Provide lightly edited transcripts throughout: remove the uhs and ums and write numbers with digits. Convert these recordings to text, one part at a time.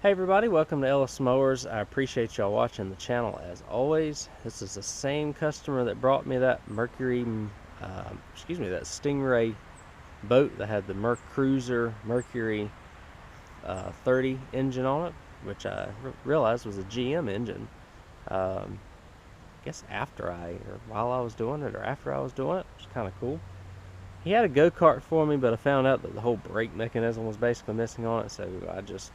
Hey everybody, welcome to Ellis Mowers. I appreciate y'all watching the channel as always. This is the same customer that brought me that that Stingray boat that had the Cruiser Mercury 30 engine on it, which I realized was a GM engine. I guess while I was doing it, or after I was doing it, which is kind of cool. He had a go-kart for me, but I found out that the whole brake mechanism was basically missing on it, so I just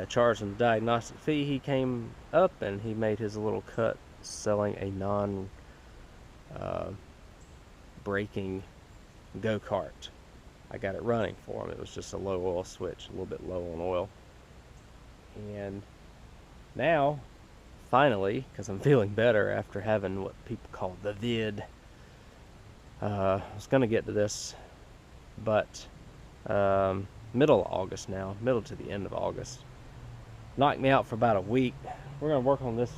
charged him the diagnostic fee. He came up and he made his little cut selling a non-braking go-kart. I got it running for him. It was just a low oil switch, a little bit low on oil. And now, finally, because I'm feeling better after having what people call the vid, I was going to get to this, but middle of August now, middle to the end of August. Knocked me out for about a week. We're going to work on this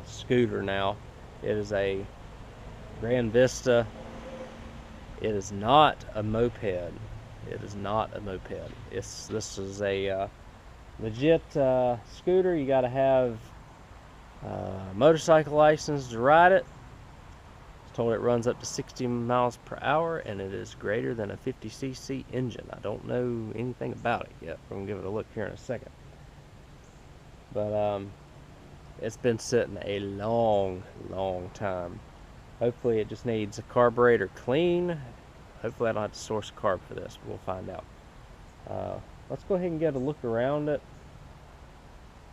scooter now. It is a Grandvista. It is not a moped. It is not a moped. This is a legit scooter. You got to have a motorcycle license to ride it. Told it runs up to 60 miles per hour and it is greater than a 50cc engine. I don't know anything about it yet. We're gonna give it a look here in a second. But it's been sitting a long time. Hopefully it just needs a carburetor clean. Hopefully I don't have to source a carb for this, but we'll find out. Let's go ahead and get a look around it.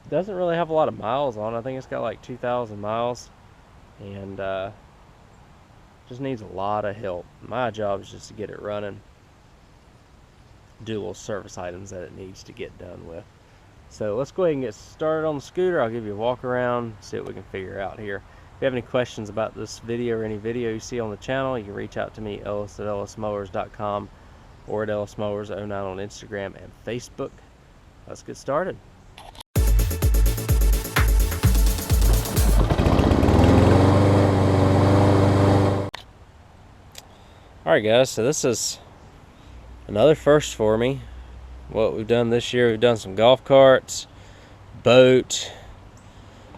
Doesn't really have a lot of miles on it. I think it's got like 2,000 miles, and just needs a lot of help. My job is just to get it running, do little service items that it needs to get done with. So let's go ahead and get started on the scooter. I'll give you a walk around, see what we can figure out here. If you have any questions about this video or any video you see on the channel, you can reach out to me, Ellis at ellismowers.com, or at ellismowers09 on Instagram and Facebook. Let's get started. Alright guys, so this is another first for me. What we've done this year, we've done some golf carts, boat.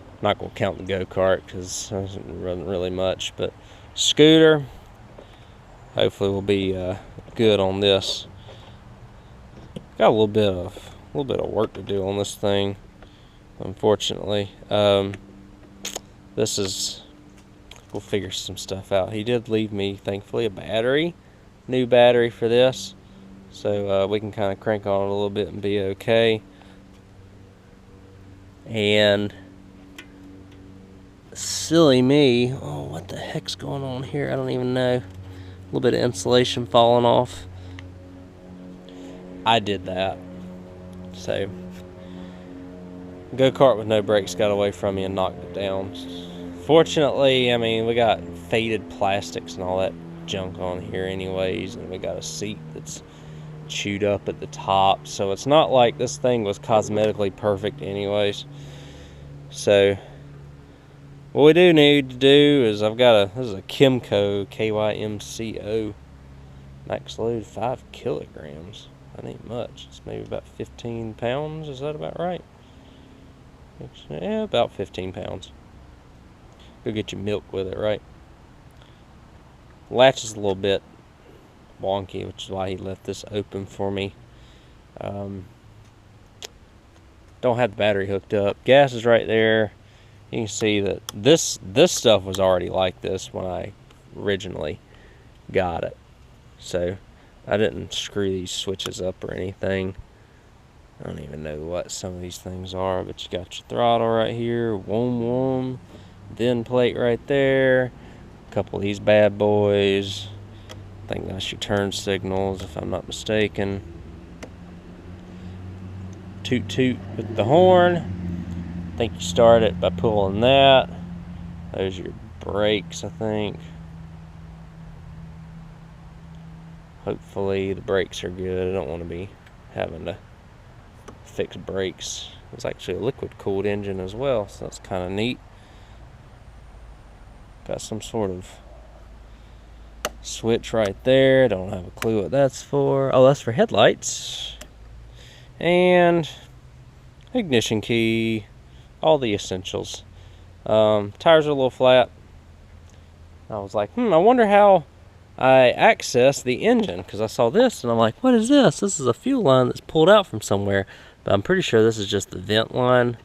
I'm not going to count the go-kart because it doesn't run really much, but scooter. Hopefully we'll be good on this. Got a little bit of work to do on this thing, unfortunately. We'll figure some stuff out. He did leave me, thankfully, a new battery for this, so we can kind of crank on it a little bit and be okay. And silly me, oh, what the heck's going on here? I don't even know. A little bit of insulation falling off. I did that. So, go-kart with no brakes got away from me and knocked it down. Fortunately, I mean, we got faded plastics and all that junk on here anyways, and we got a seat that's chewed up at the top, so it's not like this thing was cosmetically perfect anyways. So what we do need to do is this is a Kymco, Kymco max load 5 kilograms. That ain't much. It's maybe about 15 pounds. Is that about right? Yeah, about 15 pounds. Go get your milk with it, right? Latch is a little bit wonky, which is why he left this open for me. Don't have the battery hooked up. Gas is right there. You can see that this stuff was already like this when I originally got it. So I didn't screw these switches up or anything. I don't even know what some of these things are, but you got your throttle right here, whoom, VIN plate right there, a couple of these bad boys. I think that's your turn signals, if I'm not mistaken. Toot toot with the horn. I think you start it by pulling that. Those are your brakes, I think. Hopefully the brakes are good. I don't want to be having to fix brakes. It's actually a liquid cooled engine as well, so that's kind of neat. Got some sort of switch right there. Don't have a clue what that's for. Oh, that's for headlights. And ignition key, all the essentials. Tires are a little flat. I was like, I wonder how I access the engine, because I saw this and I'm like, what is this? This is a fuel line that's pulled out from somewhere, but I'm pretty sure this is just the vent line.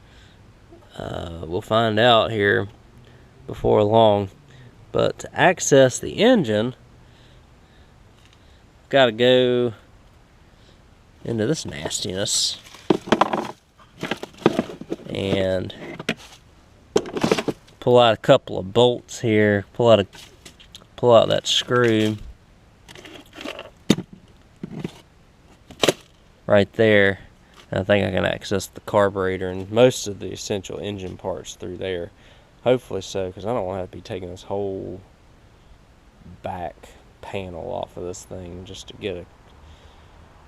We'll find out here before long. But to access the engine, I've got to go into this nastiness and pull out a couple of bolts here. Pull out that screw right there. And I think I can access the carburetor and most of the essential engine parts through there. Hopefully so, because I don't want to have to be taking this whole back panel off of this thing just to get a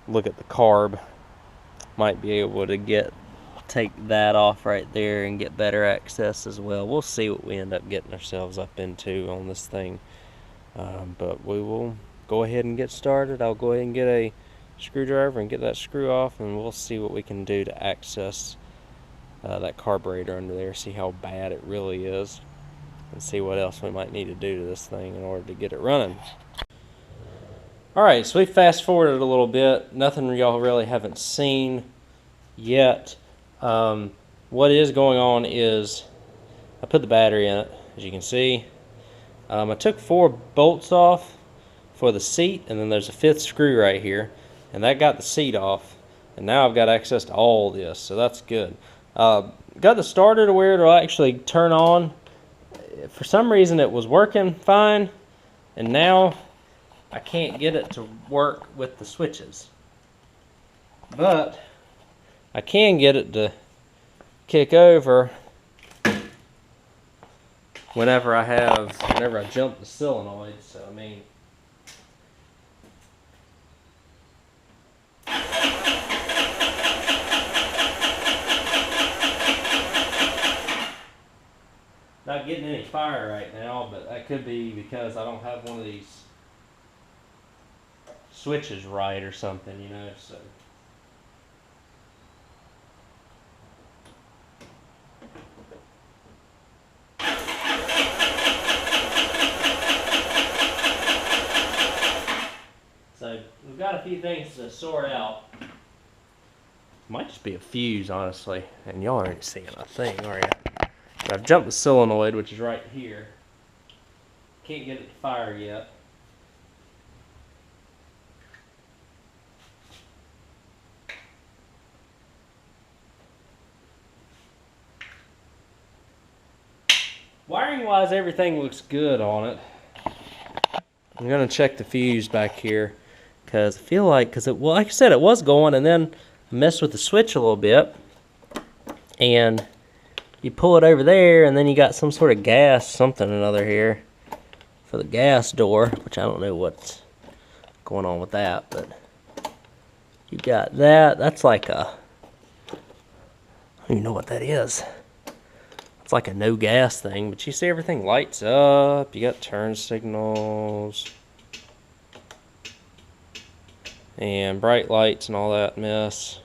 look at the carb. Might be able to take that off right there and get better access as well. We'll see what we end up getting ourselves up into on this thing. But we will go ahead and get started. I'll go ahead and get a screwdriver and get that screw off, and we'll see what we can do to access that carburetor under there, see how bad it really is, and see what else we might need to do to this thing in order to get it running. Alright, so we fast forwarded a little bit. Nothing y'all really haven't seen yet. What is going on is I put the battery in it, as you can see. I took 4 bolts off for the seat, and then there's a 5th screw right here, and that got the seat off, and now I've got access to all this, so that's good. Got the starter to where it'll actually turn on. For some reason it was working fine, and now I can't get it to work with the switches. But I can get it to kick over whenever I jump the solenoid. So I mean, not getting any fire right now, but that could be because I don't have one of these switches right or something, you know. So we've got a few things to sort out. Might just be a fuse, honestly, and y'all aren't seeing a thing, are you? So I've jumped the solenoid, which is right here. Can't get it to fire yet. Wiring wise, everything looks good on it. I'm gonna check the fuse back here, because I feel like, well, like I said, it was going, and then I messed with the switch a little bit, and you pull it over there, and then you got some sort of gas, something or another here for the gas door, which I don't know what's going on with that, but you got that. That's like a, I don't even know what that is. It's like a no gas thing, but you see everything lights up. You got turn signals and bright lights and all that mess.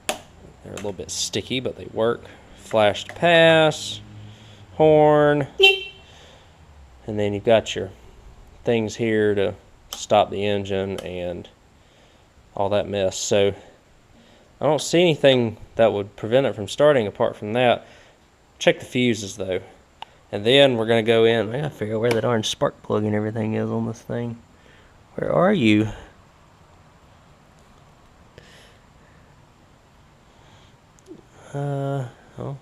They're a little bit sticky, but they work. Flash to pass, horn, and then you've got your things here to stop the engine and all that mess. So I don't see anything that would prevent it from starting apart from that. Check the fuses though, and then we're gonna go in. I gotta figure out where that orange spark plug and everything is on this thing. Where are you? Oh,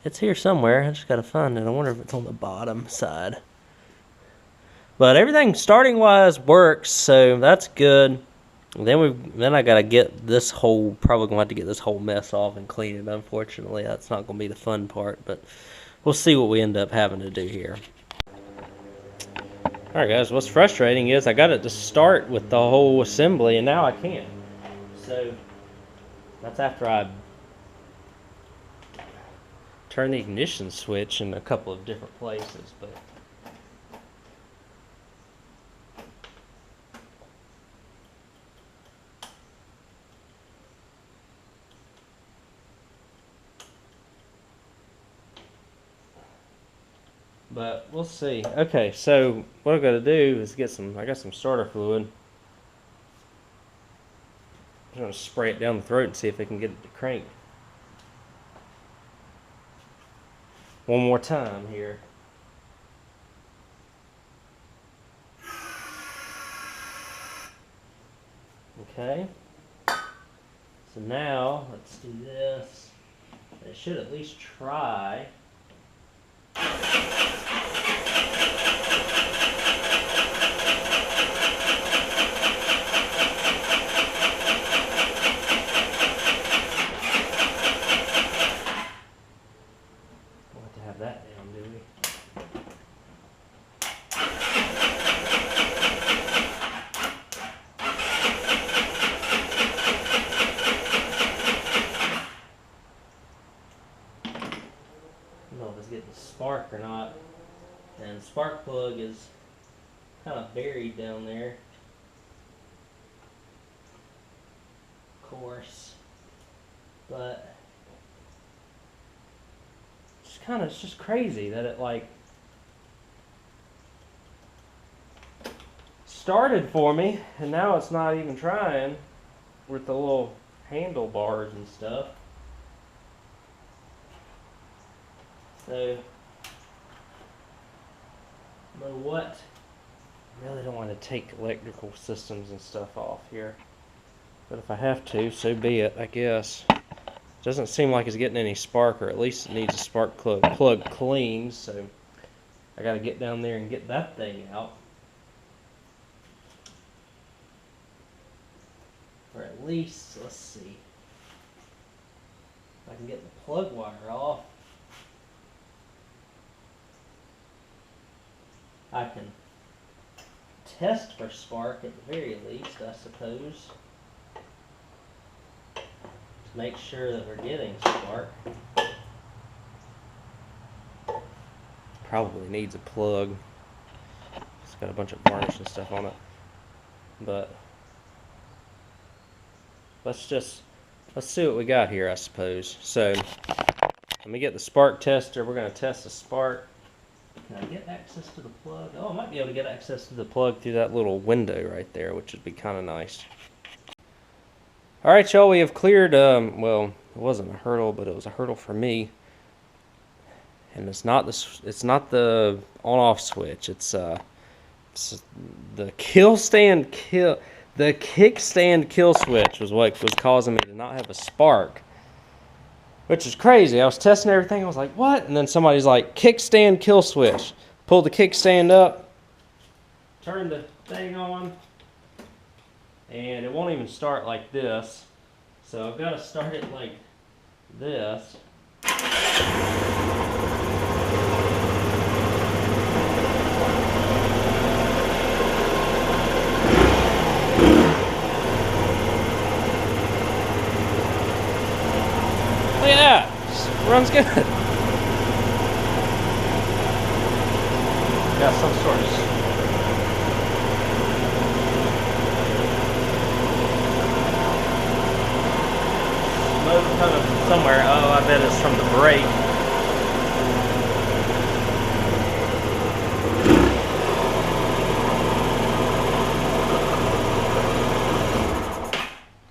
it's here somewhere. I just gotta find it. I wonder if it's on the bottom side. But everything starting wise works, so that's good. Then I gotta get this whole, probably gonna have to get this whole mess off and clean it. Unfortunately, that's not gonna be the fun part, but we'll see what we end up having to do here. Alright guys, what's frustrating is I got it to start with the whole assembly, and now I can't. So that's after I turn the ignition switch in a couple of different places, but but we'll see. Okay, so what I'm gonna do is get some. I got some starter fluid. I'm gonna spray it down the throat and see if I can get it to crank. One more time here. Okay. So now let's do this. It should at least try. That down, do we? I don't know if it's getting a spark or not. And the spark plug is kind of buried down there. Of course. But it's just crazy that it like started for me and now it's not even trying with the little handlebars and stuff. So I don't know what. I really don't want to take electrical systems and stuff off here, but if I have to, so be it, I guess. Doesn't seem like it's getting any spark, or at least it needs a spark plug cleaned, so I gotta get down there and get that thing out. Or at least, let's see, if I can get the plug wire off, I can test for spark at the very least, I suppose. Make sure that we're getting spark. Probably needs a plug. It's got a bunch of varnish and stuff on it. But let's see what we got here, I suppose. So let me get the spark tester. We're going to test the spark. Can I get access to the plug? Oh, I might be able to get access to the plug through that little window right there, which would be kind of nice. All right, y'all, we have cleared, well, it wasn't a hurdle, but it was a hurdle for me. And it's not the on-off switch. It's the kickstand kill switch was what was causing me to not have a spark. Which is crazy. I was testing everything. I was like, what? And then somebody's like, kickstand kill switch. Pulled the kickstand up, turned the thing on, and it won't even start like this. So I've got to start it like this. Look at that. Just runs good. Got some sort of smoke coming from somewhere. Oh, I bet it's from the brake.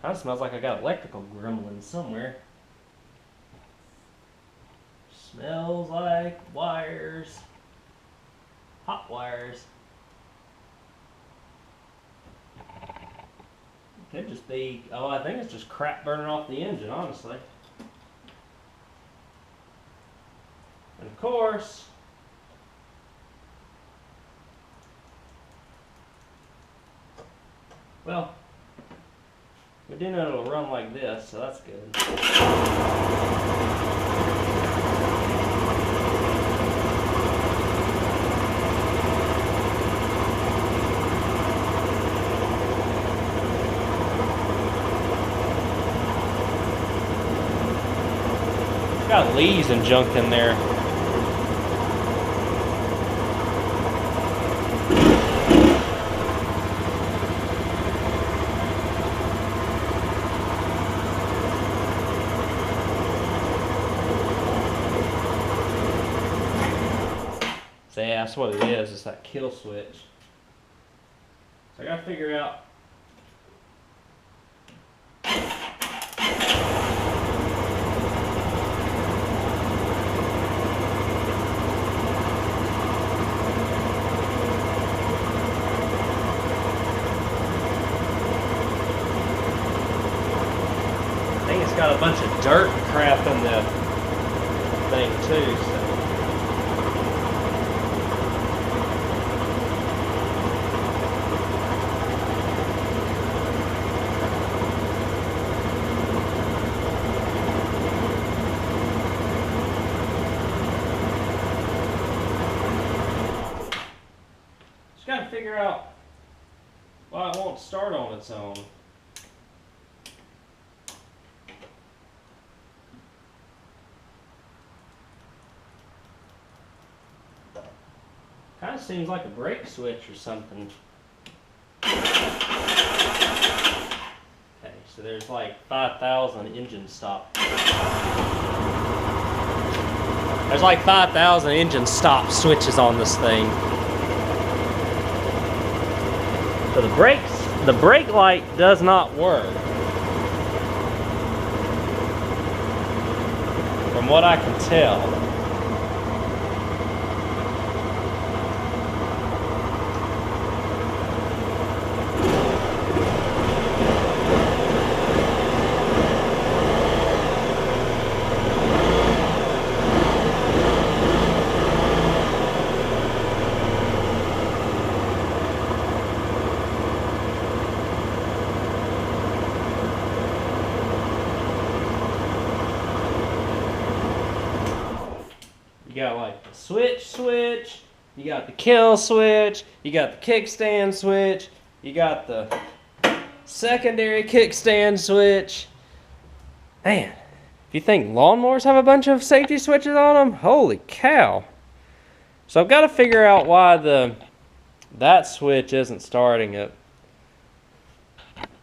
Kind of smells like I got electrical gremlins somewhere. Smells like wires. Hot wires. Could just be, oh, I think it's just crap burning off the engine, honestly. And of course, well, we do know it'll run like this, so that's good. Got leaves and junk in there. So yeah, that's what it is. It's that kill switch. So I gotta figure out. I think it's got a bunch of dirt and crap in the thing too. So. Got to figure out why it won't start on its own. Kind of seems like a brake switch or something. Okay, so there's like 5,000 engine stop. There's like 5,000 engine stop switches on this thing. So the brake light does not work. From what I can tell. You got like the switch, you got the kill switch, you got the kickstand switch, you got the secondary kickstand switch. Man, if you think lawnmowers have a bunch of safety switches on them, holy cow. So I've got to figure out why that switch isn't starting it.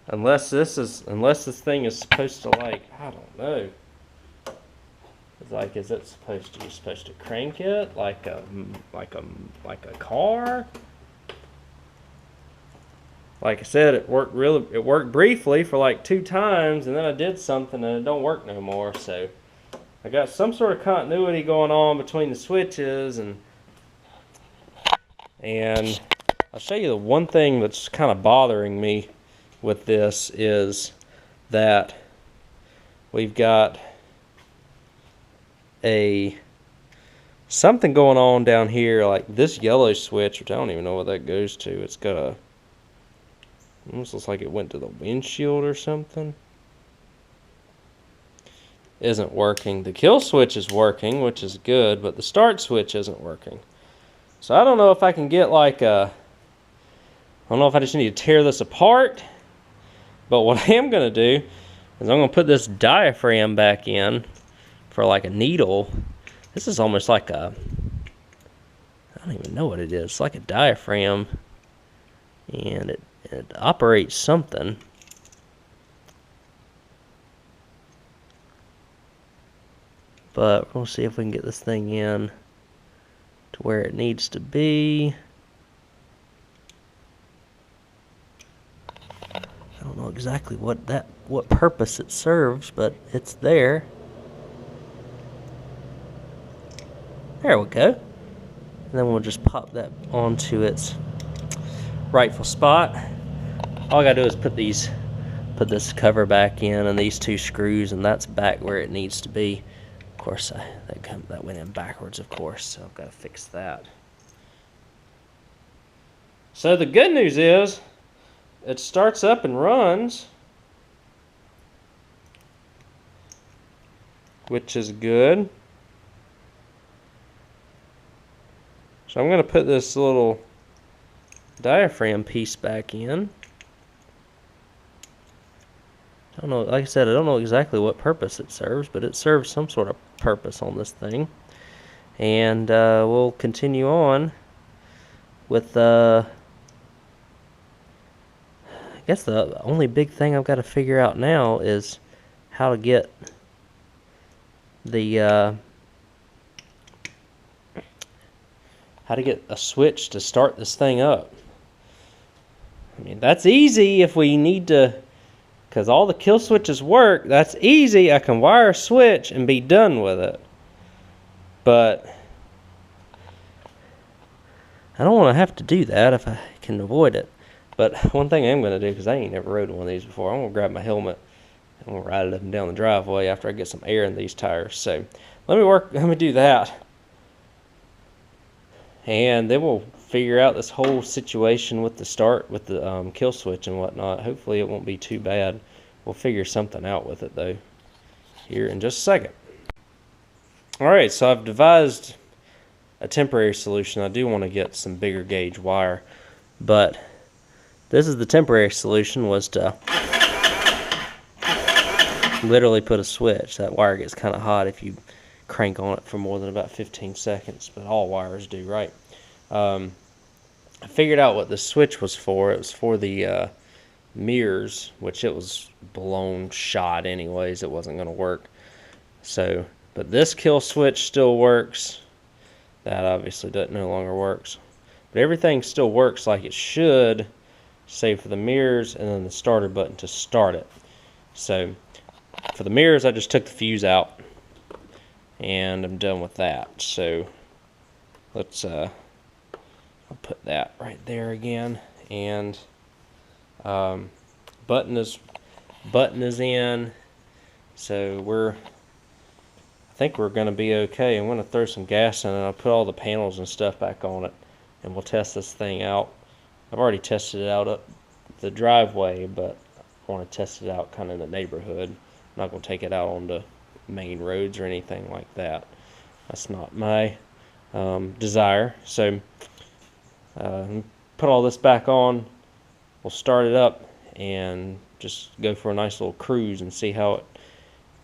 Unless this thing is supposed to, like, I don't know. Like, is it supposed to? You're supposed to crank it like a car? Like I said, it worked briefly for like 2 times, and then I did something and it don't work no more. So I got some sort of continuity going on between the switches, and I'll show you the one thing that's kind of bothering me with this is that we've got something going on down here, like this yellow switch, which I don't even know what that goes to. It's got a, almost looks like it went to the windshield or something. Isn't working. The kill switch is working, which is good, but the start switch isn't working. So I don't know if I can get like I don't know if I just need to tear this apart, but what I am going to do is I'm going to put this diaphragm back in for like a needle. This is almost like a, I don't even know what it is. It's like a diaphragm, and it operates something. But we'll see if we can get this thing in to where it needs to be. I don't know exactly what purpose it serves, but it's there. There we go. And then we'll just pop that onto its rightful spot. All I gotta do is put this cover back in and these 2 screws, and that's back where it needs to be. Of course, that went in backwards, of course, so I've got to fix that. So the good news is it starts up and runs, which is good. So I'm going to put this little diaphragm piece back in. I don't know, like I said, I don't know exactly what purpose it serves, but it serves some sort of purpose on this thing. And we'll continue on with I guess the only big thing I've got to figure out now is how to get how to get a switch to start this thing up. I mean, that's easy if we need to, because all the kill switches work. That's easy. I can wire a switch and be done with it. But I don't want to have to do that if I can avoid it. But one thing I am going to do, because I ain't never rode one of these before, I'm going to grab my helmet and we'll ride it up and down the driveway after I get some air in these tires. So let me do that. And then we'll figure out this whole situation with the kill switch and whatnot. Hopefully it won't be too bad. We'll figure something out with it though here in just a second. Alright, so I've devised a temporary solution. I do want to get some bigger gauge wire, but this is the temporary solution, was to literally put a switch. That wire gets kind of hot if you crank on it for more than about 15 seconds, but all wires do, right? I figured out what the switch was for. It was for the mirrors, which it was blown shot anyways. It wasn't going to work. So, but this kill switch still works. That obviously no longer works. But everything still works like it should, save for the mirrors and then the starter button to start it. So for the mirrors, I just took the fuse out and I'm done with that. So let's I'll put that right there again, and button is in, so I think we're going to be okay. I'm going to throw some gas in and I'll put all the panels and stuff back on it and we'll test this thing out. I've already tested it out up the driveway, but I want to test it out kind of in the neighborhood. I'm not going to take it out on the main roads or anything like that. That's not my desire. So put all this back on, we'll start it up and just go for a nice little cruise and see how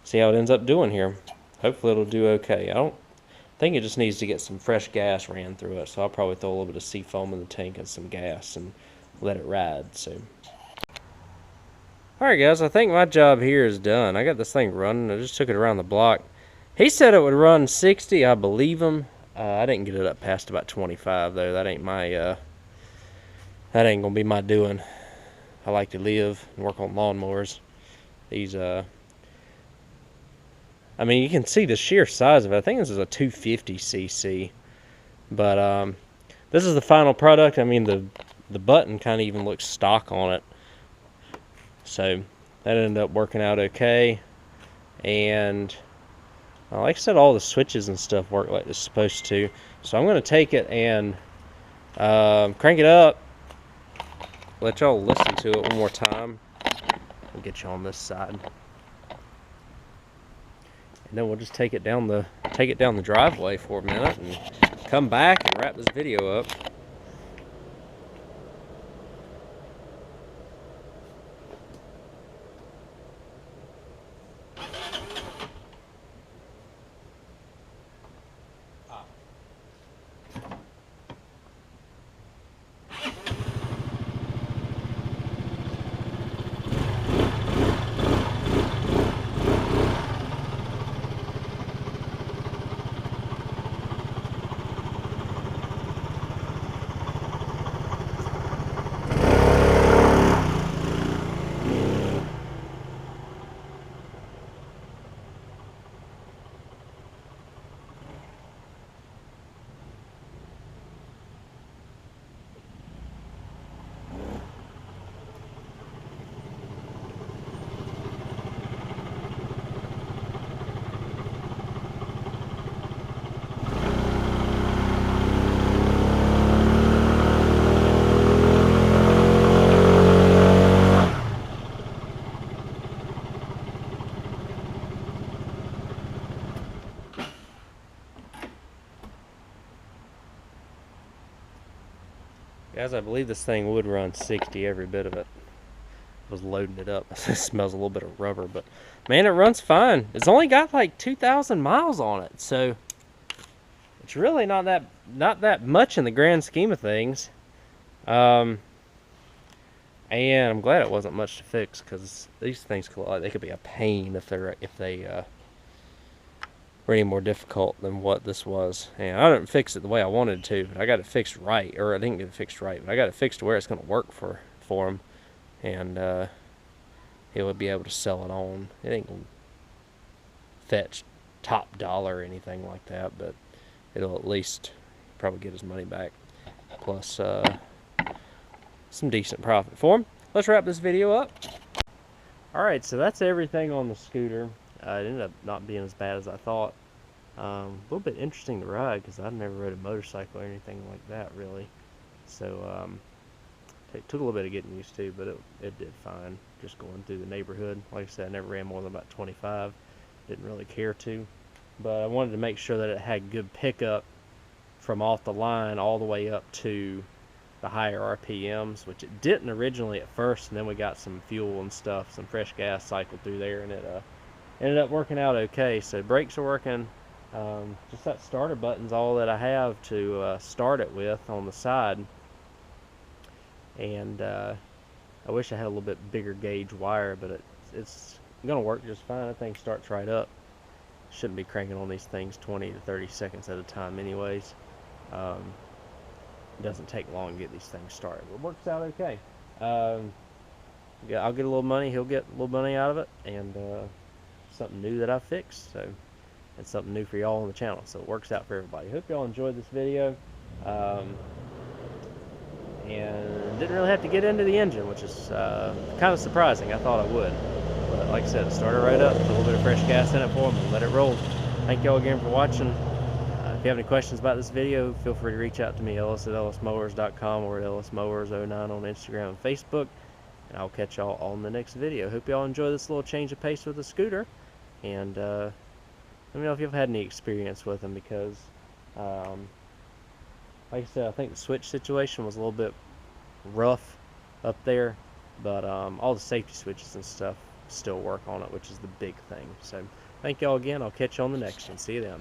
it ends up doing here. Hopefully it'll do okay. I think it just needs to get some fresh gas ran through it, so I'll probably throw a little bit of seafoam in the tank and some gas and let it ride. So alright guys, I think my job here is done. I got this thing running. I just took it around the block. He said it would run 60. I believe him. I didn't get it up past about 25 though. That ain't gonna be my doing. I like to live and work on lawnmowers. These I mean, you can see the sheer size of it. I think this is a 250cc. But this is the final product. I mean, the button kind of even looks stock on it. So that ended up working out okay. And like I said, all the switches and stuff work like they're supposed to. So I'm going to take it and crank it up. Let y'all listen to it one more time. We'll get you on this side. And then we'll just take it down the driveway for a minute and come back and wrap this video up. Guys, I believe this thing would run 60, every bit of it. I was loading it up. It smells a little bit of rubber, but man, it runs fine. It's only got like 2,000 miles on it, so it's really not that much in the grand scheme of things. And I'm glad it wasn't much to fix, because these things could be a pain if they or any more difficult than what this was. And I didn't fix it the way I wanted to, but I got it fixed right, or I didn't get it fixed right, but I got it fixed to where it's going to work for him, and he would be able to sell it on. It ain't going to fetch top dollar or anything like that, but it'll at least probably get his money back, plus some decent profit for him. Let's wrap this video up. Alright, so that's everything on the scooter. It ended up not being as bad as I thought. A little bit interesting to ride because I've never rode a motorcycle or anything like that really. So it took a little bit of getting used to, but it did fine. Just going through the neighborhood. Like I said, I never ran more than about 25. Didn't really care to. But I wanted to make sure that it had good pickup from off the line all the way up to the higher RPMs, which it didn't originally at first, and then we got some fuel and stuff, some fresh gas cycled through there, and it ended up working out okay. So brakes are working. Just that starter button's all that I have to start it with on the side, and I wish I had a little bit bigger gauge wire, but it's gonna work just fine. That thing starts right up. Shouldn't be cranking on these things 20 to 30 seconds at a time anyways. It doesn't take long to get these things started, but it works out okay. Yeah, I'll get a little money, he'll get a little money out of it, and something new that I fixed, so it's something new for y'all on the channel, so it works out for everybody. Hope y'all enjoyed this video, and didn't really have to get into the engine, which is kind of surprising. I thought I would, but like I said, it started right up, put a little bit of fresh gas in it for them, and let it roll. Thank y'all again for watching. If you have any questions about this video, feel free to reach out to me, Ellis at ellismowers.com, or at ellismowers09 on Instagram and Facebook, and I'll catch y'all on the next video. Hope y'all enjoy this little change of pace with the scooter, and let me know if you've had any experience with them, because like I said, I think the switch situation was a little bit rough up there, but all the safety switches and stuff still work on it, which is the big thing. So thank y'all again. I'll catch you on the next one. See you then.